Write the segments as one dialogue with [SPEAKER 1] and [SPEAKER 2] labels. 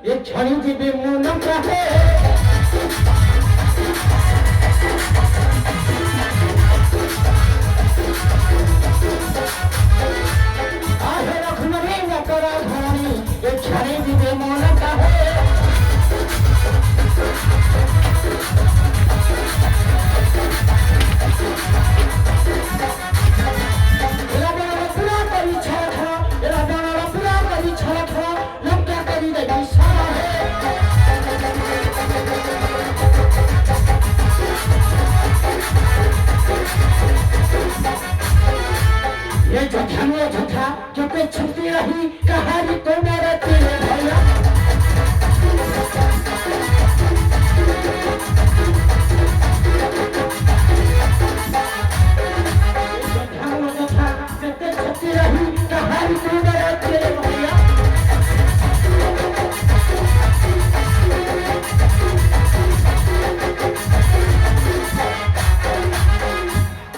[SPEAKER 1] ये छड़ी जीवे मुनम कहे आहे रखनरी न करा धनी ये छड़ी जीवे मुनम कहे ये जो झूठा जो पे छुपी रही कहानी तो मेरा तेरे भैया झूठा जो पे छुपी रही कहानी तो मेरा तेरे भैया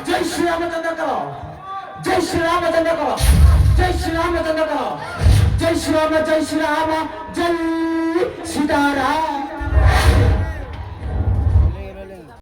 [SPEAKER 1] जय श्री रामचंद्र करो जय श्री रामचंद्र करो जय श्री रामचंद्र करो जय श्री राम जय सीताराम